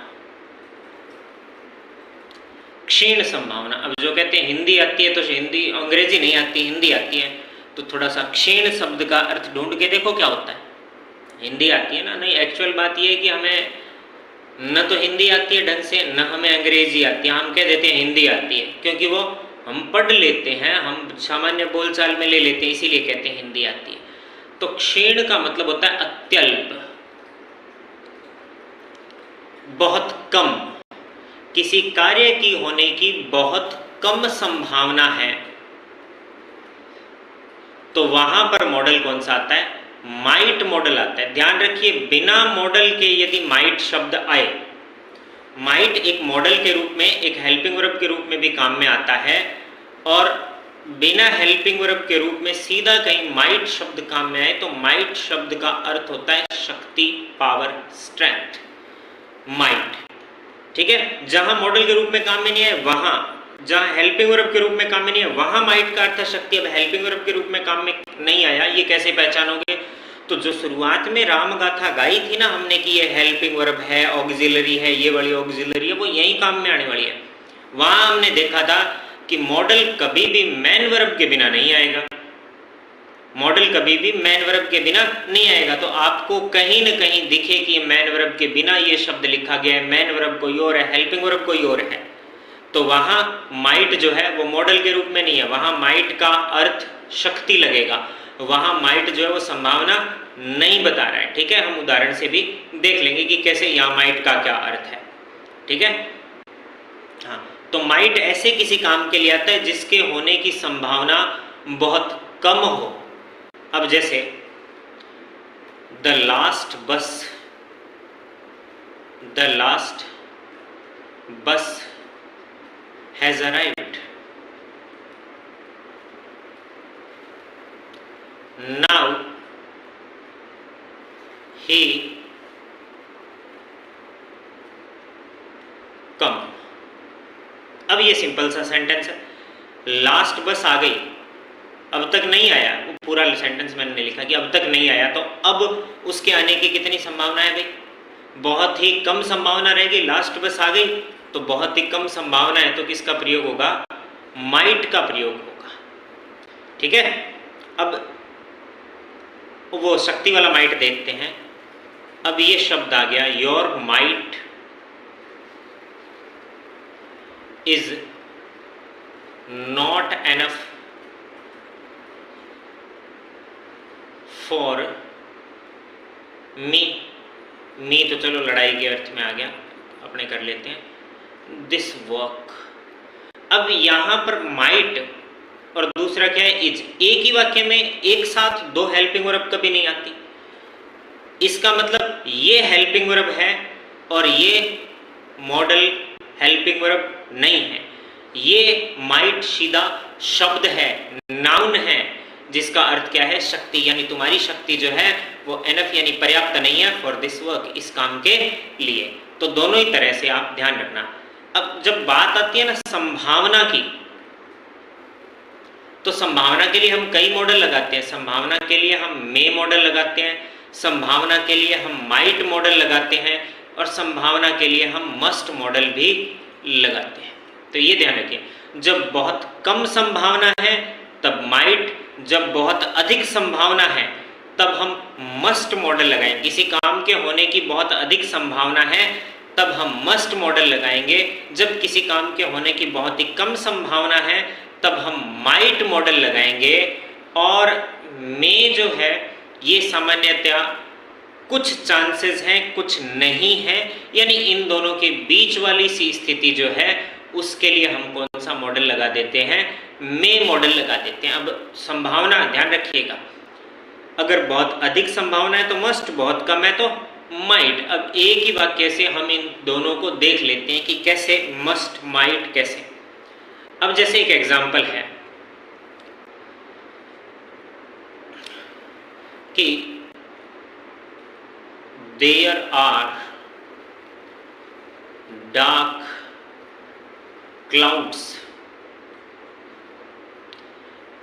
क्षीण संभावना। अब जो कहते हैं हिंदी आती है तो हिंदी, अंग्रेजी नहीं आती, हिंदी आती है, तो थोड़ा सा क्षीण शब्द का अर्थ ढूंढ के देखो क्या होता है। हिंदी आती है ना, नहीं एक्चुअल बात यह है कि हमें न तो हिंदी आती है ढंग से, न हमें अंग्रेजी आती है। हम कह देते हैं हिंदी आती है क्योंकि वो हम पढ़ लेते हैं, हम सामान्य बोलचाल में ले लेते हैं, इसीलिए कहते हैं हिंदी आती है। तो क्षीण का मतलब होता है अत्यल्प, बहुत कम, किसी कार्य की होने की बहुत कम संभावना है, तो वहां पर मॉडल कौन सा आता है? माइट मॉडल आता है। ध्यान रखिए, बिना मॉडल के यदि माइट शब्द आए, माइट एक मॉडल के रूप में, एक हेल्पिंग वर्ब के रूप में भी काम में आता है, और बिना हेल्पिंग वर्ब के रूप में सीधा कहीं माइट शब्द काम में आए तो माइट शब्द का अर्थ होता है शक्ति, पावर, स्ट्रेंथ, माइट। ठीक है, जहां मॉडल के रूप में काम में नहीं है, वहां जहां हेल्पिंग वर्ब के रूप में काम में नहीं है, वहां माइट का अर्थ है शक्ति। अब हेल्पिंग वर्ब के रूप में काम में नहीं आया, ये कैसे पहचानोगे? तो जो शुरुआत में राम गाथा गाई थी ना हमने कि ये हेल्पिंग वर्ब है, ऑक्सिलरी है, ये वाली ऑक्सिलरी है, वो यही काम में आने वाली है। वहां हमने देखा था कि मॉडल कभी भी मैन वर्ब के बिना नहीं आएगा, मॉडल कभी भी मैन वर्ब के बिना नहीं आएगा। तो आपको कहीं न कहीं दिखे कि मैन वर्ब के बिना ये शब्द लिखा गया है, मैन वर्ब कोई और है, हेल्पिंग वर्ब कोई और है, तो वहां माइट जो है वो मॉडल के रूप में नहीं है, वहां माइट का अर्थ शक्ति लगेगा, वहां माइट जो है वो संभावना नहीं बता रहा है। ठीक है, हम उदाहरण से भी देख लेंगे कि कैसे यहाँ माइट का क्या अर्थ है। ठीक है, हाँ, तो माइट ऐसे किसी काम के लिए आता है जिसके होने की संभावना बहुत कम हो। अब जैसे द लास्ट बस हैज अराइव्ड, नाउ ही कम। अब ये सिंपल सा सेंटेंस है, लास्ट बस आ गई, अब तक नहीं आया, वो पूरा सेंटेंस मैंने लिखा कि अब तक नहीं आया, तो अब उसके आने की कितनी संभावना है भाई? बहुत ही कम संभावना रहेगी। लास्ट बस आ गई तो बहुत ही कम संभावना है, तो किसका प्रयोग होगा? माइट का प्रयोग होगा। ठीक है, अब वो शक्ति वाला माइट देखते हैं। अब ये शब्द आ गया, your might is not enough for me तो चलो लड़ाई के अर्थ में आ गया, अपने कर लेते हैं, दिस वर्क। अब यहां पर माइट और दूसरा क्या है? इज। एक ही वाक्य में एक साथ दो हेल्पिंग वर्ब कभी नहीं आती। इसका मतलब ये हेल्पिंग वर्ब है और ये मॉडल हेल्पिंग वर्ब नहीं है। ये माइट सीधा शब्द है, नाउन है, जिसका अर्थ क्या है? शक्ति। यानी तुम्हारी शक्ति जो है वो एनफ यानी पर्याप्त नहीं है फॉर दिस वर्क, इस काम के लिए। तो दोनों ही तरह से आप ध्यान रखना। अब जब बात आती है ना संभावना की, तो संभावना के लिए हम कई मॉडल लगाते हैं। संभावना के लिए हम मे मॉडल लगाते हैं, संभावना के लिए हम माइट मॉडल लगाते हैं, और संभावना के लिए हम मस्ट मॉडल भी लगाते हैं। तो ये ध्यान रखिए, जब बहुत कम संभावना है तब माइट, जब बहुत अधिक संभावना है तब हम मस्ट मॉडल लगाएंगे। किसी काम के होने की बहुत अधिक संभावना है तब हम मस्ट मॉडल लगाएंगे। जब किसी काम के होने की बहुत ही कम संभावना है तब हम माइट मॉडल लगाएंगे। और में जो है ये सामान्यतया कुछ चांसेस हैं, कुछ नहीं है, यानी इन दोनों के बीच वाली सी स्थिति जो है उसके लिए हम कौन सा मॉडल लगा देते हैं? में मॉडल लगा देते हैं। अब संभावना ध्यान रखिएगा, अगर बहुत अधिक संभावना है तो मस्ट, बहुत कम है तो माइट। अब एक ही वाक्य से हम इन दोनों को देख लेते हैं कि कैसे मस्ट, माइट कैसे। अब जैसे एक एग्जांपल है कि there are dark clouds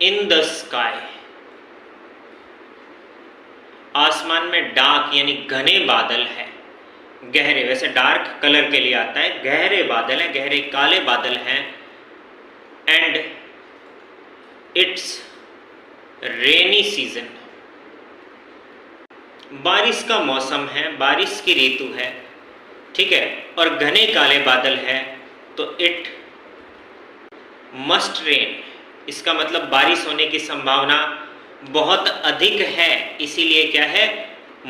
in the sky. आसमान में डार्क यानी घने बादल हैं, गहरे, वैसे डार्क कलर के लिए आता है, गहरे बादल हैं, गहरे काले बादल हैं। एंड इट्स रेनी सीजन, बारिश का मौसम है, बारिश की ऋतु है, ठीक है, और घने काले बादल है, तो इट मस्ट रेन, इसका मतलब बारिश होने की संभावना बहुत अधिक है, इसीलिए क्या है,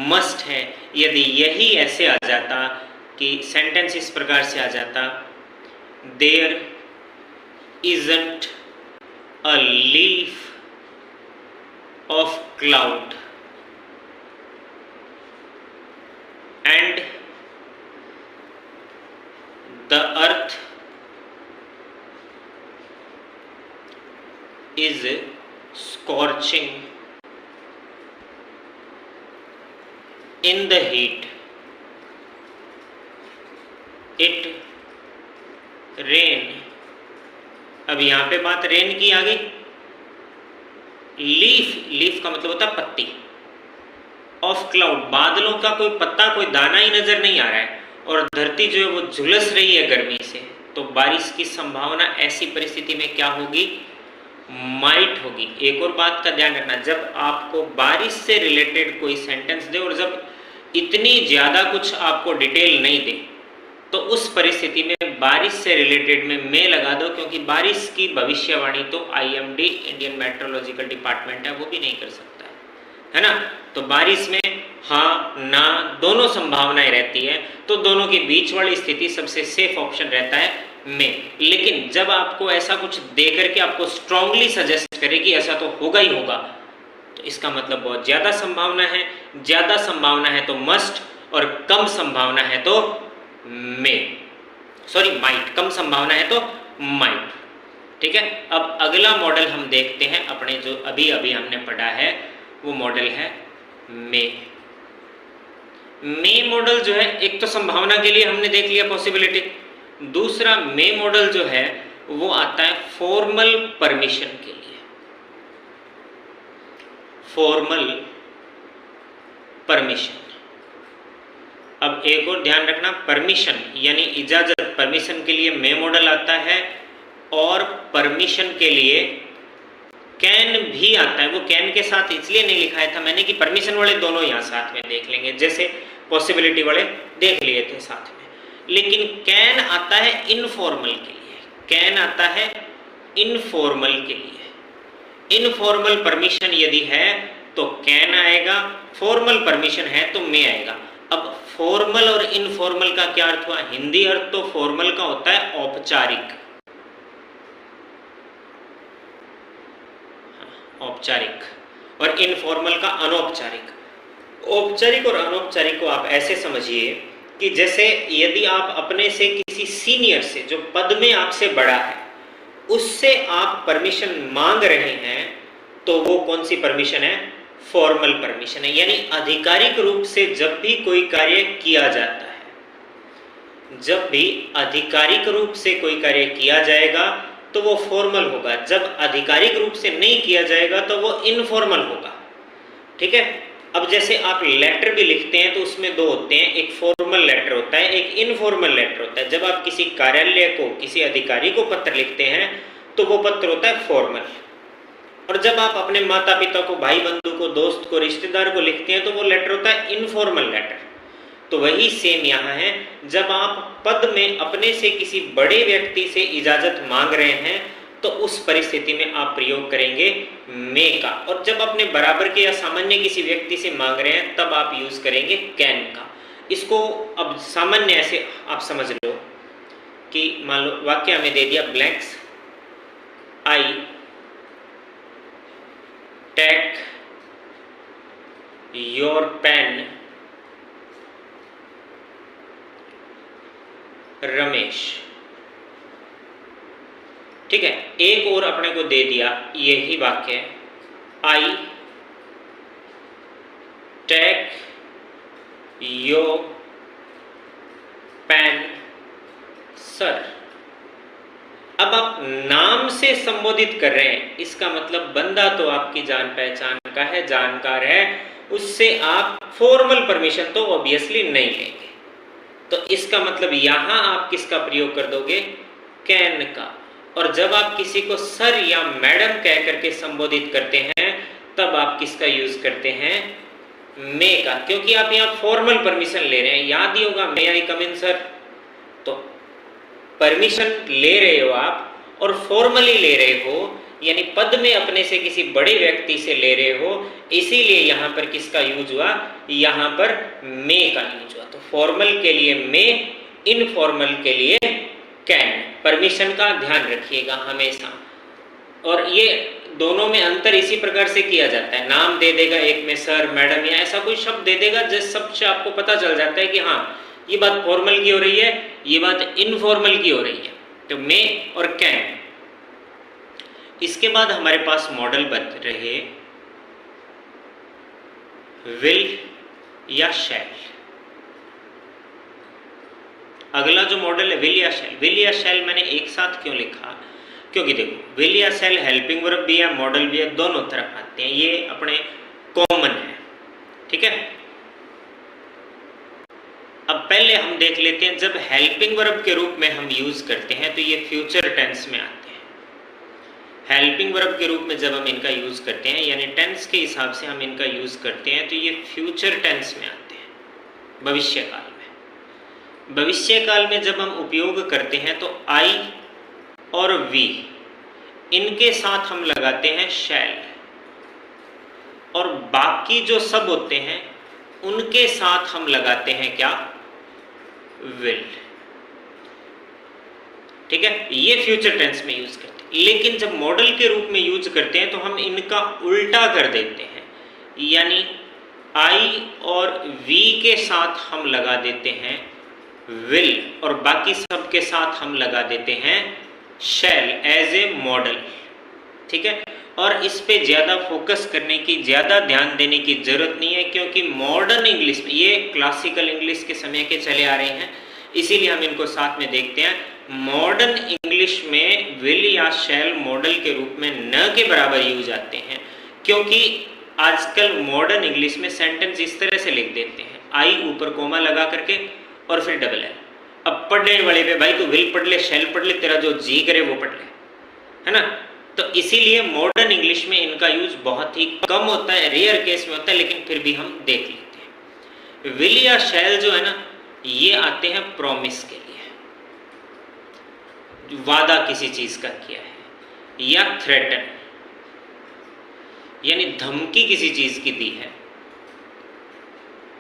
मस्ट है। यदि यही ऐसे आ जाता कि सेंटेंस इस प्रकार से आ जाता, there isn't a leaf of cloud and the earth is scorching in the heat, it rain। अब यहां पे बात रेन की आ गई। लीफ का मतलब होता है पत्ती, ऑफ क्लाउड, बादलों का कोई पत्ता, कोई दाना ही नजर नहीं आ रहा है, और धरती जो है वो झुलस रही है गर्मी से, तो बारिश की संभावना ऐसी परिस्थिति में क्या होगी, माइट होगी। एक और बात का ध्यान रखना, जब आपको बारिश से रिलेटेड कोई सेंटेंस दे और जब इतनी ज़्यादा कुछ आपको डिटेल नहीं दे, तो उस परिस्थिति में बारिश से रिलेटेड में मैं लगा दो, क्योंकि बारिश की भविष्यवाणी तो IMD इंडियन मेट्रोलॉजिकल डिपार्टमेंट है, वो भी नहीं कर सकता है ना। तो बारिश में हाँ ना दोनों संभावनाएं रहती है, तो दोनों के बीच वाली स्थिति सबसे सेफ ऑप्शन रहता है में। लेकिन जब आपको ऐसा कुछ दे करके आपको स्ट्रांगली सजेस्ट करे कि ऐसा तो होगा ही होगा, तो इसका मतलब बहुत ज़्यादा संभावना है, ज़्यादा संभावना है तो मस्ट, और कम संभावना है तो माइट, कम संभावना है तो माइट, ठीक है। अब अगला मॉडल हम देखते हैं, अपने जो अभी अभी हमने पढ़ा है वो मॉडल है मे मॉडल जो है, एक तो संभावना के लिए हमने देख लिया पॉसिबिलिटी, दूसरा मे मॉडल जो है वो आता है फॉर्मल परमिशन के लिए। फॉर्मल परमिशन, अब एक और ध्यान रखना, परमिशन यानी इजाजत, परमिशन के लिए मे मॉडल आता है, और परमिशन के लिए कैन भी आता है। वो कैन के साथ इसलिए नहीं लिखाया था मैंने कि परमिशन वाले दोनों यहाँ साथ में देख लेंगे, जैसे पॉसिबिलिटी वाले देख लिए थे साथ में, लेकिन कैन आता है इनफॉर्मल के लिए, कैन आता है इनफॉर्मल के लिए। इनफॉर्मल परमिशन यदि है तो कैन आएगा, फॉर्मल परमिशन है तो मे आएगा। अब फॉर्मल और इनफॉर्मल का क्या अर्थ हुआ, हिंदी अर्थ तो फॉर्मल का होता है औपचारिक, औपचारिक, और इनफॉर्मल का अनौपचारिक। औपचारिक और अनौपचारिक को आप ऐसे समझिए कि जैसे यदि आप अपने से किसी सीनियर से, जो पद में आपसे बड़ा है, उससे आप परमिशन मांग रहे हैं, तो वो कौन सी परमिशन है, फॉर्मल परमिशन है। यानी आधिकारिक रूप से जब भी कोई कार्य किया जाता है, जब भी आधिकारिक रूप से कोई कार्य किया जाएगा तो वो फॉर्मल होगा, जब आधिकारिक रूप से नहीं किया जाएगा तो वो इनफॉर्मल होगा, ठीक है। अब जैसे आप लेटर भी लिखते हैं तो उसमें दो होते हैं, एक फॉर्मल लेटर होता है, एक इनफॉर्मल लेटर होता है। जब आप किसी कार्यालय को, किसी अधिकारी को पत्र लिखते हैं तो वो पत्र होता है फॉर्मल, और जब आप अपने माता पिता को, भाई बंधु को, दोस्त को, रिश्तेदार को लिखते हैं तो वो लेटर होता है इनफॉर्मल लेटर। तो वही सेम यहाँ है, जब आप पद में अपने से किसी बड़े व्यक्ति से इजाजत मांग रहे हैं तो उस परिस्थिति में आप प्रयोग करेंगे मे का, और जब अपने बराबर के या सामान्य किसी व्यक्ति से मांग रहे हैं तब आप यूज करेंगे कैन का। इसको अब सामान्य ऐसे आप समझ लो कि मान लो वाक्य हमें दे दिया blanks, I take your pen Ramesh, ठीक है। एक और अपने को दे दिया यही वाक्य, I take your pen sir. अब आप नाम से संबोधित कर रहे हैं, इसका मतलब बंदा तो आपकी जान पहचान का है, जानकार है, उससे आप फॉर्मल परमिशन तो ऑब्वियसली नहीं लेंगे। तो इसका मतलब यहां आप किसका प्रयोग कर दोगे? कैन का। और जब आप किसी को सर या मैडम कह करके संबोधित करते हैं तब आप किसका यूज करते हैं? मे का, क्योंकि आप यहां फॉर्मल परमिशन ले रहे हैं। याद ही होगा, मे आई कम इन सर, तो परमिशन ले रहे हो आप और फॉर्मली ले रहे हो, यानी पद में अपने से किसी बड़े व्यक्ति से ले रहे हो, इसीलिए यहां पर किसका यूज हुआ? यहां पर मे का यूज हुआ। तो फॉर्मल के लिए मे, इनफॉर्मल के लिए कैन। परमिशन का ध्यान रखिएगा हमेशा। और ये दोनों में अंतर इसी प्रकार से किया जाता है। नाम दे देगा एक में सर, मैडम या ऐसा कोई शब्द दे देगा जिस शब्द से आपको पता चल जाता है कि हाँ ये बात फॉर्मल की हो रही है, ये बात इनफॉर्मल की हो रही है। तो मे और कैन। इसके बाद हमारे पास मॉडल बन रहे विल या शैल। अगला जो मॉडल है विल या शैल। विल या शैल मैंने एक साथ क्यों लिखा? क्योंकि देखो विल या शैल हेल्पिंग वर्ब भी है, मॉडल भी है, दोनों तरफ आते हैं, ये अपने कॉमन है। ठीक है, अब पहले हम देख लेते हैं जब हेल्पिंग वर्ब के रूप में हम यूज करते हैं तो ये फ्यूचर टेंस में आते हैं। हेल्पिंग वर्ब के रूप में जब हम इनका यूज करते हैं, यानी टेंस के हिसाब से हम इनका यूज करते हैं, तो ये फ्यूचर टेंस में आते हैं, भविष्य काल में। भविष्य काल में जब हम उपयोग करते हैं तो आई और वी, इनके साथ हम लगाते हैं शैल, और बाकी जो सब होते हैं उनके साथ हम लगाते हैं क्या? विल। ठीक है, ये फ्यूचर टेंस में यूज करते हैं। लेकिन जब मॉडल के रूप में यूज करते हैं तो हम इनका उल्टा कर देते हैं, यानी आई और वी के साथ हम लगा देते हैं विल, और बाकी सब के साथ हम लगा देते हैं शैल एज ए मॉडल। ठीक है, और इस पे ज़्यादा फोकस करने की, ज़्यादा ध्यान देने की ज़रूरत नहीं है, क्योंकि मॉडर्न इंग्लिश में, ये क्लासिकल इंग्लिश के समय के चले आ रहे हैं, इसीलिए हम इनको साथ में देखते हैं। मॉडर्न इंग्लिश में विल या शैल मॉडल के रूप में न के बराबर यूज आते हैं, क्योंकि आजकल मॉडर्न इंग्लिश में सेंटेंस इस तरह से लिख देते हैं, आई ऊपर कोमा लगा करके और फिर डबल एल। अब पढ़ने वाले पे भाई तू विल पढ़ ले, शैल पढ़ ले, तेरा जो जी करे वो पढ़ ले, है ना। तो इसीलिए मॉडर्न इंग्लिश में इनका यूज बहुत ही कम होता है, रेयर केस में होता है, लेकिन फिर भी हम देख लेते हैं। विल या शैल जो है ना, ये आते हैं प्रॉमिस के लिए, वादा किसी चीज का किया है, या थ्रेटन यानी धमकी किसी चीज की दी है,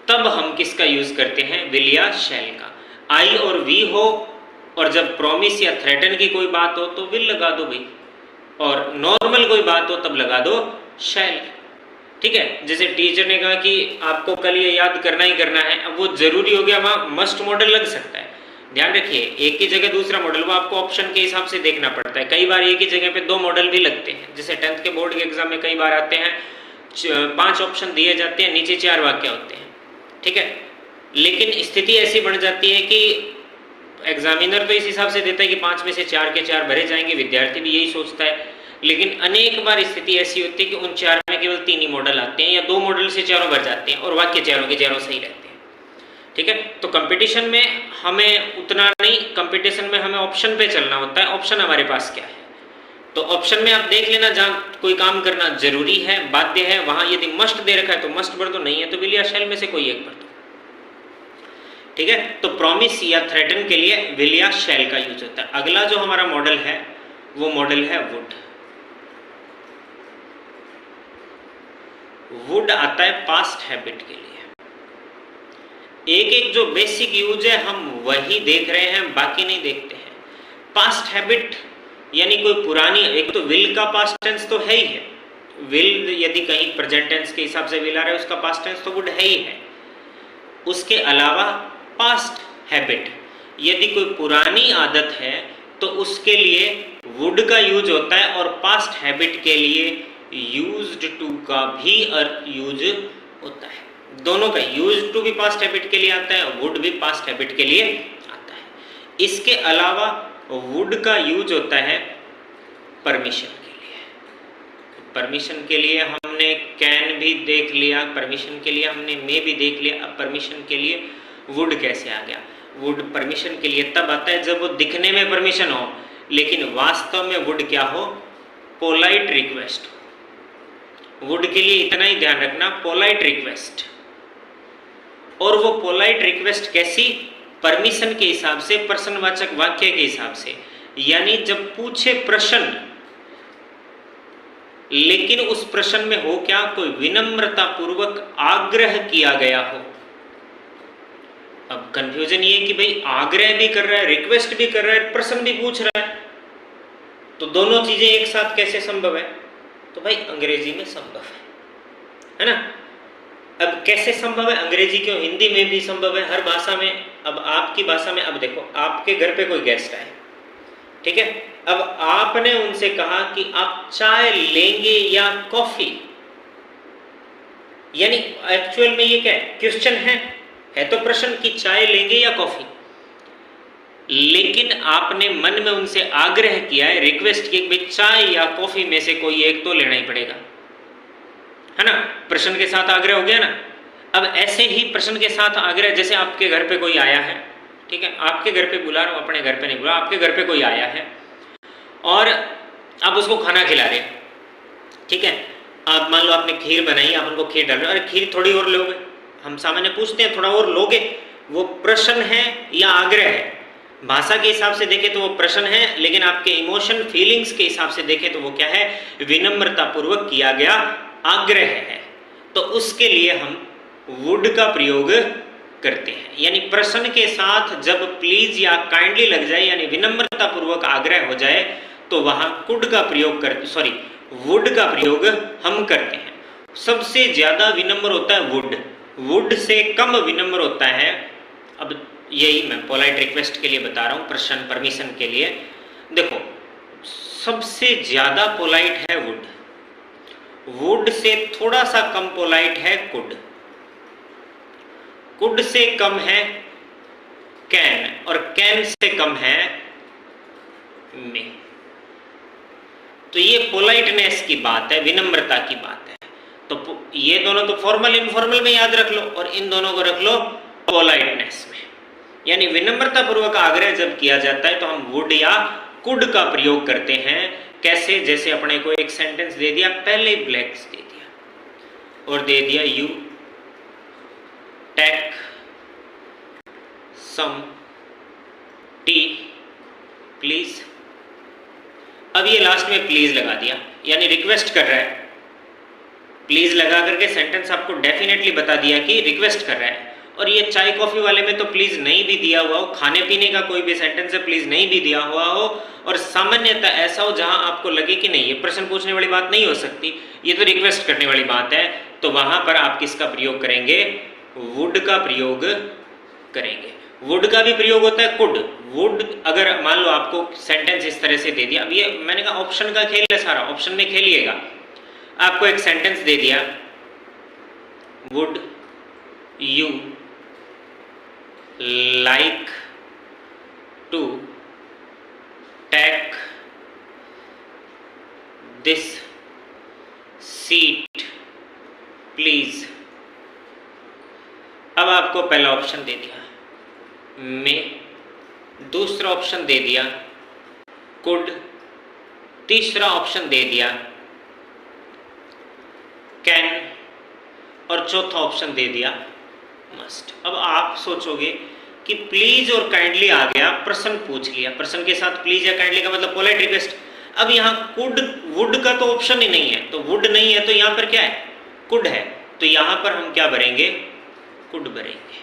तब हम किसका यूज करते हैं? विल या शैल का। आई और वी हो और जब प्रॉमिस या थ्रेटन की कोई बात हो तो विल लगा दो भाई, और नॉर्मल कोई बात हो तब लगा दो शैल। ठीक है, जैसे टीचर ने कहा कि आपको कल ये याद करना ही करना है, अब वो जरूरी हो गया, वहां मस्ट मॉडल लग सकता है। ध्यान रखिए, एक की जगह दूसरा मॉडल, वो आपको ऑप्शन के हिसाब से देखना पड़ता है। कई बार एक ही जगह पे दो मॉडल भी लगते हैं, जैसे 10th के बोर्ड के एग्जाम में कई बार आते हैं, 5 ऑप्शन दिए जाते हैं, नीचे 4 वाक्य होते हैं। ठीक है, लेकिन स्थिति ऐसी बन जाती है कि एग्जामिनर तो इस हिसाब से देता है कि 5 में से 4 के 4 भरे जाएंगे, विद्यार्थी भी यही सोचता है, लेकिन अनेक बार स्थिति ऐसी होती है कि उन 4 में केवल 3 ही मॉडल आते हैं, या 2 मॉडल से चारों भर जाते हैं और वाक्य चारों के चारों सही रहते हैं। ठीक है, तो कंपटीशन में हमें उतना नहीं, कंपटीशन में हमें ऑप्शन पे चलना होता है। ऑप्शन हमारे पास क्या है, तो ऑप्शन में आप देख लेना, जहाँ कोई काम करना जरूरी है, बाध्य है, वहां यदि मस्ट दे रखा है तो मस्ट भर दो, नहीं है तो विल या शैल में से कोई एक भर दो। ठीक है, तो प्रॉमिस या थ्रेटन के लिए विल या शैल का यूज होता है। अगला जो हमारा मॉडल है वो मॉडल है वुड। वुड आता है पास्ट हैबिट के लिए। एक एक जो बेसिक यूज है हम वही देख रहे हैं, बाकी नहीं देखते हैं। पास्ट हैबिट यानी कोई पुरानी, एक तो विल का पास्ट टेंस तो है ही है, विल यदि कहीं प्रेजेंट टेंस के हिसाब से विल आ रहा है, उसका पास्ट टेंस तो वुड है ही है। उसके अलावा पास्ट हैबिट, यदि कोई पुरानी आदत है तो उसके लिए वुड का यूज होता है, और पास्ट हैबिट के लिए यूज्ड टू का भी यूज होता है। दोनों का यूज टू भी पास्ट हैबिट के लिए आता है, वुड भी पास्ट हैबिट के लिए आता है। इसके अलावा वुड का यूज होता है परमिशन के लिए। परमिशन के लिए हमने कैन भी देख लिया, परमिशन के लिए हमने मे भी देख लिया। अब परमिशन के लिए वुड कैसे आ गया? वुड परमिशन के लिए तब आता है जब वो दिखने में परमिशन हो, लेकिन वास्तव में वुड क्या हो? पोलाइट रिक्वेस्ट हो। वुड के लिए इतना ही ध्यान रखना, पोलाइट रिक्वेस्ट। और वो पोलाइट रिक्वेस्ट कैसी? परमिशन के हिसाब से, प्रश्नवाचक वाक्य के हिसाब से। यानी जब पूछे प्रश्न, लेकिन उस प्रश्न में हो क्या? कोई विनम्रता पूर्वक आग्रह किया गया हो। अब कंफ्यूजन ये है कि भाई आग्रह भी कर रहा है, रिक्वेस्ट भी कर रहा है, प्रश्न भी पूछ रहा है, तो दोनों चीजें एक साथ कैसे संभव है? तो भाई अंग्रेजी में संभव है ना। अब कैसे संभव है? अंग्रेजी क्यों, हिंदी में भी संभव है, हर भाषा में। अब आपकी भाषा में, अब देखो आपके घर पे कोई गेस्ट आए, ठीक है, अब आपने उनसे कहा कि आप चाय लेंगे या कॉफी। यानी एक्चुअल में ये क्या है? क्वेश्चन है तो प्रश्न कि चाय लेंगे या कॉफी, लेकिन आपने मन में उनसे आग्रह किया है, रिक्वेस्ट की, भाई चाय या कॉफी में से कोई एक तो लेना ही पड़ेगा, है ना। प्रश्न के साथ आग्रह हो गया ना। अब ऐसे ही प्रश्न के साथ आग्रह, जैसे आपके घर पे कोई आया है, ठीक है, आपके घर पे बुला रहा हूं, अपने घर पे नहीं बुला, आपके घर पे कोई आया है और आप उसको खाना खिला रहे हैं, ठीक है। आप मान लो आपने खीर बनाई, आप उनको खीर डाल रहे हो, अरे खीर थोड़ी और लोगे, हम सामान्य पूछते हैं थोड़ा और लोगे, वो प्रश्न है या आग्रह है? भाषा के हिसाब से देखें तो वो प्रश्न है, लेकिन आपके इमोशन फीलिंग्स के हिसाब से देखें तो वो क्या है? विनम्रता पूर्वक किया गया आग्रह है। तो उसके लिए हम वुड का प्रयोग करते हैं। यानी प्रश्न के साथ जब प्लीज या काइंडली लग जाए, यानी विनम्रता पूर्वक आग्रह हो जाए, तो वहां कुड का प्रयोग करते, वुड का प्रयोग हम करते हैं। सबसे ज्यादा विनम्र होता है वुड, वुड से कम विनम्र होता है। अब यही मैं पोलाइट रिक्वेस्ट के लिए बता रहा हूं, प्रश्न परमिशन के लिए। देखो सबसे ज्यादा पोलाइट है वुड, वुड से थोड़ा सा कम पोलाइट है कुड, कुड से कम है कैन, और कैन से कम है मे। तो ये पोलाइटनेस की बात है, विनम्रता की बात है। तो ये दोनों तो फॉर्मल इनफॉर्मल में याद रख लो, और इन दोनों को रख लो पोलाइटनेस में। यानी विनम्रता पूर्वक आग्रह जब किया जाता है तो हम वुड या कुड का प्रयोग करते हैं। कैसे? जैसे अपने को एक सेंटेंस दे दिया, पहले ब्लैंक्स दे दिया और दे दिया you take some tea please. अब ये लास्ट में प्लीज लगा दिया, यानी रिक्वेस्ट कर रहा है। प्लीज लगा करके सेंटेंस आपको डेफिनेटली बता दिया कि रिक्वेस्ट कर रहा है। और ये चाय कॉफी वाले में तो प्लीज नहीं भी दिया हुआ हो, खाने पीने का कोई भी सेंटेंस है प्लीज नहीं भी दिया हुआ हो, और सामान्यतः ऐसा हो जहां आपको लगे कि नहीं ये प्रश्न पूछने वाली बात नहीं हो सकती, ये तो रिक्वेस्ट करने वाली बात है, तो वहां पर आप किसका प्रयोग करेंगे? वुड का प्रयोग करेंगे। वुड का भी प्रयोग होता है कुड। वुड अगर मान लो आपको सेंटेंस इस तरह से दे दिया, अब ये मैंने कहा ऑप्शन का खेल है सारा, ऑप्शन में खेलिएगा। आपको एक सेंटेंस दे दिया, would you like to take this seat please. अब आपको पहला ऑप्शन दे दिया में, दूसरा ऑप्शन दे दिया कुड, तीसरा ऑप्शन दे दिया कैन, और चौथा ऑप्शन दे दिया मस्ट। अब आप सोचोगे कि प्लीज और काइंडली आ गया, प्रश्न पूछ लिया, प्रश्न के साथ प्लीज या काइंडली का मतलब पोलाइट रिक्वेस्ट। अब यहाँ कुड वुड का तो ऑप्शन ही नहीं है, तो वुड नहीं है तो यहाँ पर क्या है? कुड है। तो यहाँ पर हम क्या भरेंगे? कुड भरेंगे,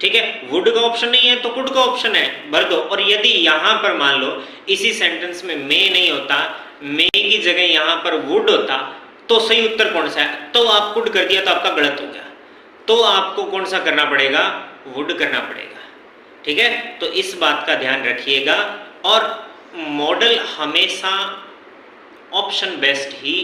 ठीक है। वुड का ऑप्शन नहीं है तो कुड का ऑप्शन है, भर दो। और यदि यहाँ पर मान लो इसी सेंटेंस में मे नहीं होता, मे की जगह यहाँ पर वुड होता, तो सही उत्तर कौन सा है? तो आप कुड कर दिया तो आपका गलत हो गया, तो आपको कौन सा करना पड़ेगा? वुड करना पड़ेगा, ठीक है। तो इस बात का ध्यान रखिएगा। और मॉडल हमेशा ऑप्शन बेस्ड ही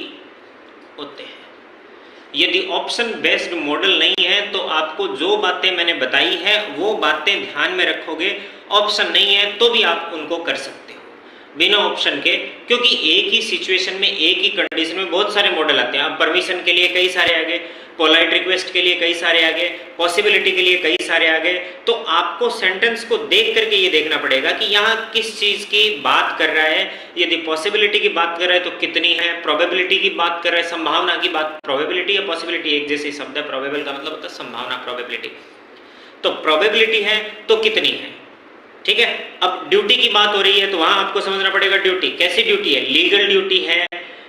होते हैं। यदि ऑप्शन बेस्ड मॉडल नहीं है तो आपको जो बातें मैंने बताई है वो बातें ध्यान में रखोगे, ऑप्शन नहीं है तो भी आप उनको कर सकते हो बिना ऑप्शन के, क्योंकि एक ही सिचुएशन में एक ही कंडीशन में बहुत सारे मॉडल आते हैं। अब परमिशन के लिए कई सारे आ गए, पोलाइट रिक्वेस्ट के लिए कई सारे आ गए, पॉसिबिलिटी के लिए कई सारे आ गए। तो आपको सेंटेंस को देख करके ये देखना पड़ेगा कि यहाँ किस चीज की बात कर रहा है। यदि पॉसिबिलिटी की बात कर रहा है तो कितनी है, प्रोबेबिलिटी की बात कर रहा है, संभावना की बात, प्रोबेबिलिटी या पॉसिबिलिटी एक जैसे शब्द है, प्रोबेबल का मतलब होता है संभावना, प्रोबेबिलिटी, तो प्रोबेबिलिटी है तो कितनी है, ठीक है। अब ड्यूटी की बात हो रही है तो वहां आपको समझना पड़ेगा ड्यूटी कैसी ड्यूटी है, लीगल ड्यूटी है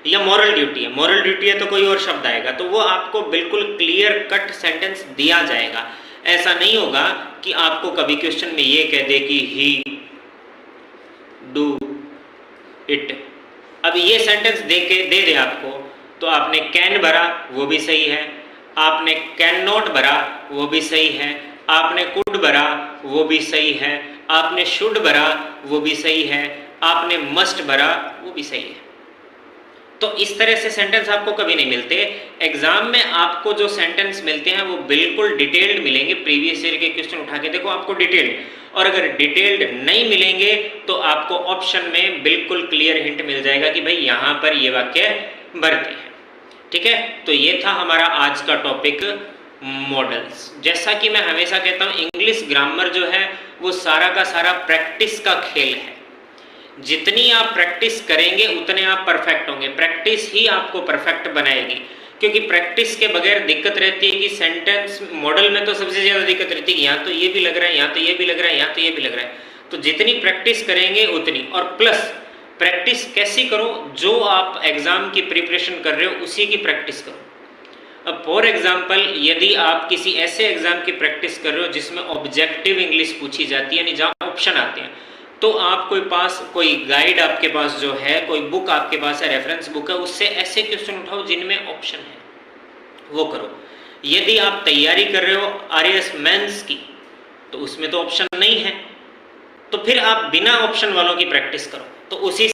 या मॉरल ड्यूटी है। मॉरल ड्यूटी है तो कोई और शब्द आएगा, तो वो आपको बिल्कुल क्लियर कट सेंटेंस दिया जाएगा। ऐसा नहीं होगा कि आपको कभी क्वेश्चन में ये कह दे कि ही डू इट। अब ये सेंटेंस दे दे आपको तो आपने कैन भरा वो भी सही है, आपने कैन नॉट भरा वो भी सही है, आपने कुड भरा वो भी सही है, आपने शुड भरा वो भी सही है, आपने मस्ट भरा वो भी सही है। तो इस तरह से सेंटेंस आपको कभी नहीं मिलते। एग्जाम में आपको जो सेंटेंस मिलते हैं वो बिल्कुल डिटेल्ड मिलेंगे। प्रीवियस ईयर के क्वेश्चन उठा के देखो आपको डिटेल्ड, और अगर डिटेल्ड नहीं मिलेंगे तो आपको ऑप्शन में बिल्कुल क्लियर हिंट मिल जाएगा कि भाई यहाँ पर ये वाक्य भरते हैं, ठीक है। तो ये था हमारा आज का टॉपिक मॉडल्स। जैसा कि मैं हमेशा कहता हूँ इंग्लिश ग्रामर जो है वो सारा का सारा प्रैक्टिस का खेल है। जितनी आप प्रैक्टिस करेंगे उतने आप परफेक्ट होंगे, प्रैक्टिस ही आपको परफेक्ट बनाएगी। क्योंकि प्रैक्टिस के बगैर दिक्कत रहती है कि सेंटेंस मॉडल में तो सबसे ज़्यादा दिक्कत रहती है कि यहाँ तो ये भी लग रहा है, यहाँ तो ये भी लग रहा है, यहाँ तो ये भी लग रहा है। तो जितनी प्रैक्टिस करेंगे उतनी, और प्लस प्रैक्टिस कैसी करो, जो आप एग्ज़ाम की प्रिपरेशन कर रहे हो उसी की प्रैक्टिस करो। अब फॉर एग्जाम्पल यदि आप किसी ऐसे एग्जाम की प्रैक्टिस कर रहे हो जिसमें ऑब्जेक्टिव इंग्लिश पूछी जाती है, यानी जहाँ ऑप्शन आते हैं, तो आप कोई गाइड आपके पास जो है, कोई बुक आपके पास है, रेफरेंस बुक है, उससे ऐसे क्वेश्चन उठाओ जिनमें ऑप्शन है, वो करो। यदि आप तैयारी कर रहे हो आरएएस मेंस की तो उसमें तो ऑप्शन नहीं है, तो फिर आप बिना ऑप्शन वालों की प्रैक्टिस करो। तो उसी